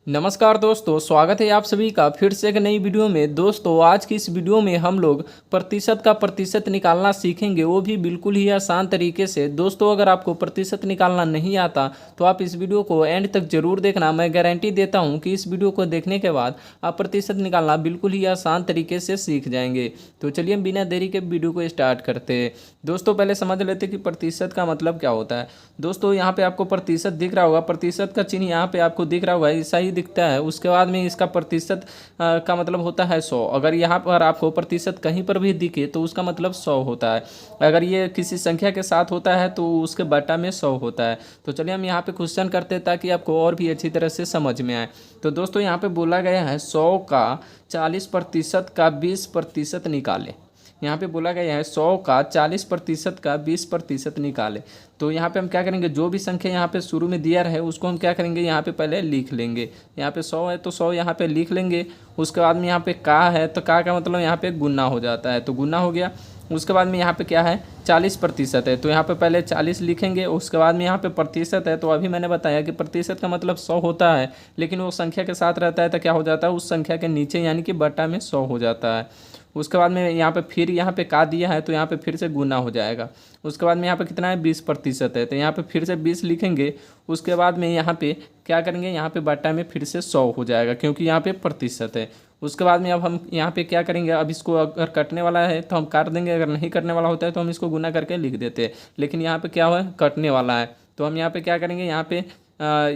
नमस्कार दोस्तों, स्वागत है आप सभी का फिर से एक नई वीडियो में। दोस्तों आज की इस वीडियो में हम लोग प्रतिशत का प्रतिशत निकालना सीखेंगे, वो भी बिल्कुल ही आसान तरीके से। दोस्तों अगर आपको प्रतिशत निकालना नहीं आता तो आप इस वीडियो को एंड तक जरूर देखना। मैं गारंटी देता हूं कि इस वीडियो को देखने के बाद आप प्रतिशत निकालना बिल्कुल ही आसान तरीके से सीख जाएंगे। तो चलिए हम बिना देरी के वीडियो को स्टार्ट करते हैं। दोस्तों पहले समझ लेते कि प्रतिशत का मतलब क्या होता है। दोस्तों यहाँ पे आपको प्रतिशत दिख रहा होगा, प्रतिशत का चिन्ह यहाँ पे आपको दिख रहा होगा, ऐसा ही दिखता है। उसके बाद में इसका प्रतिशत का मतलब होता है 100। अगर यहाँ पर आपको प्रतिशत कहीं पर भी दिखे तो उसका मतलब 100 होता है। अगर ये किसी संख्या के साथ होता है तो उसके बटा में 100 होता है। तो चलिए हम यहाँ पे क्वेश्चन करते हैं ताकि आपको और भी अच्छी तरह से समझ में आए। तो दोस्तों यहाँ पे बोला गया है 100 का 40% का 20% निकालें। यहाँ पे बोला गया है 100 का 40% का 20% निकालें। तो यहाँ पे हम क्या करेंगे, जो भी संख्या यहाँ पे शुरू में दिया रहे उसको हम क्या करेंगे, यहाँ पे पहले लिख लेंगे। यहाँ पे 100 है तो 100 यहाँ पे लिख लेंगे। उसके बाद में यहाँ पे का है तो का मतलब यहाँ पे गुना हो जाता है, तो गुना हो गया। उसके बाद में यहाँ पे क्या है 40% है तो यहाँ पे पहले 40 लिखेंगे। उसके बाद में यहाँ पे प्रतिशत है, तो अभी मैंने बताया कि प्रतिशत का मतलब 100 होता है, लेकिन वो संख्या के साथ रहता है तो क्या हो जाता है, उस संख्या के नीचे यानी कि बटा में 100 हो जाता है। उसके बाद में यहाँ पे फिर यहाँ पे का दिया है तो यहाँ पे फिर से गुना हो जाएगा। उसके बाद में यहाँ पे कितना है 20% है तो यहाँ पे फिर से 20 लिखेंगे। उसके बाद में यहाँ पे क्या करेंगे, यहाँ पे बटा में फिर से 100 हो जाएगा क्योंकि यहाँ पे प्रतिशत है। उसके बाद में अब हम यहाँ पे क्या करेंगे, अब इसको अगर कटने वाला है तो हम काट देंगे, अगर नहीं कटने वाला होता है तो हम इसको गुना करके लिख देते हैं। लेकिन यहाँ पे क्या हुआ है, कटने वाला है तो हम यहाँ पे क्या करेंगे, यहाँ पे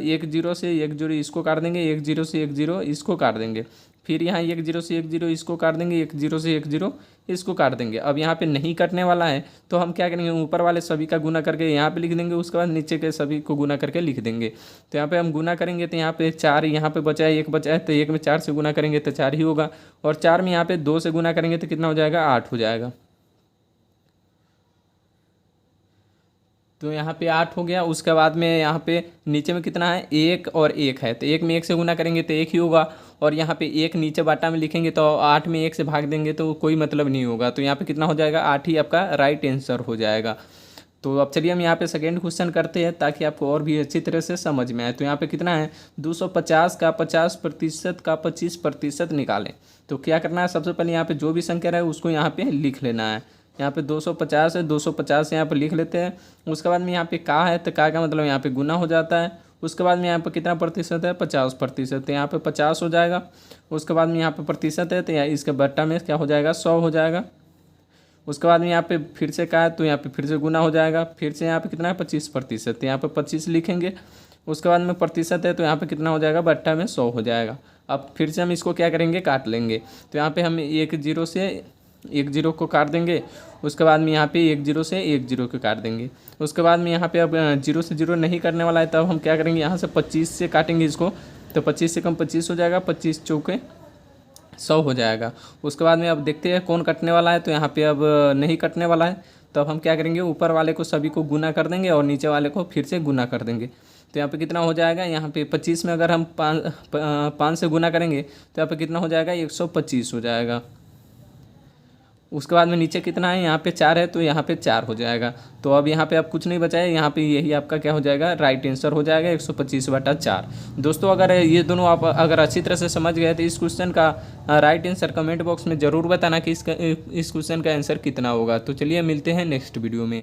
एक जीरो से एक जीरो इसको काट देंगे, एक जीरो से एक जीरो इसको काट देंगे। फिर यहाँ एक जीरो से एक जीरो इसको काट देंगे, एक जीरो से एक जीरो इसको काट देंगे। अब यहाँ पे नहीं कटने वाला है तो हम क्या करेंगे, ऊपर वाले सभी का गुना करके यहाँ पे लिख देंगे। उसके बाद नीचे के सभी को गुना करके लिख देंगे। तो यहाँ पे हम गुना करेंगे तो यहाँ पे 4 यहाँ पे बचा है, एक बचा है तो एक में 4 से गुना करेंगे तो 4 ही होगा। और 4 में यहाँ पे 2 से गुना करेंगे तो कितना हो जाएगा, 8 हो जाएगा। तो यहाँ पे 8 हो गया। उसके बाद में यहाँ पे नीचे में कितना है, एक और एक है तो एक में एक से गुना करेंगे तो एक ही होगा। और यहाँ पे एक नीचे बाटा में लिखेंगे तो 8 में एक से भाग देंगे तो कोई मतलब नहीं होगा। तो यहाँ पे कितना हो जाएगा, 8 ही आपका राइट आंसर हो जाएगा। तो अब चलिए हम यहाँ पे सेकेंड क्वेश्चन करते हैं ताकि आपको और भी अच्छी तरह से समझ में आए। तो यहाँ पे कितना है, 250 का 50% का 25% निकालें। तो क्या करना है, सबसे पहले यहाँ पे जो भी संख्या रहे उसको यहाँ पे लिख लेना है। यहाँ पे 250 है, 250 यहाँ पे लिख लेते हैं। उसके बाद में यहाँ पे का है तो का मतलब यहाँ पे गुना हो जाता है। उसके बाद में यहाँ पे कितना प्रतिशत है, 50%, तो यहाँ पे 50 हो जाएगा। उसके बाद में यहाँ पे प्रतिशत है तो यहाँ इसके बट्टा में क्या हो जाएगा, 100 हो जाएगा। उसके बाद में यहाँ पे फिर से का है तो यहाँ पे फिर से गुना हो जाएगा। फिर से यहाँ पे कितना है 25%, तो यहाँ पे 25 लिखेंगे। उसके बाद में प्रतिशत है तो यहाँ पे कितना हो जाएगा, बट्टा में 100 हो जाएगा। अब फिर से हम इसको क्या करेंगे, काट लेंगे। तो यहाँ पे हम एक जीरो से एक जीरो को काट देंगे। उसके बाद में यहाँ पे एक जीरो से एक जीरो को काट देंगे। उसके बाद में यहाँ पे अब जीरो से जीरो नहीं करने वाला है तब हम क्या करेंगे, यहाँ से 25 से काटेंगे इसको। तो 25 से कम 25 हो जाएगा, 25 चौके 100 हो जाएगा। उसके बाद में अब देखते हैं कौन कटने वाला है। तो यहाँ पे अब नहीं कटने वाला है तो अब हम क्या करेंगे, ऊपर वाले को सभी को गुना कर देंगे और नीचे वाले को फिर से गुना कर देंगे। तो यहाँ पे कितना हो जाएगा, यहाँ पे 25 में अगर हम 5 से गुना करेंगे तो यहाँ पे कितना हो जाएगा, 125 हो जाएगा। उसके बाद में नीचे कितना है, यहाँ पे 4 है तो यहाँ पे 4 हो जाएगा। तो अब यहाँ पे अब कुछ नहीं बचा है, यहाँ पे यही आपका क्या हो जाएगा, राइट आंसर हो जाएगा 125/4। दोस्तों अगर ये दोनों आप अगर अच्छी तरह से समझ गए तो इस क्वेश्चन का राइट आंसर कमेंट बॉक्स में ज़रूर बताना कि इस क्वेश्चन का आंसर कितना होगा। तो चलिए मिलते हैं नेक्स्ट वीडियो में।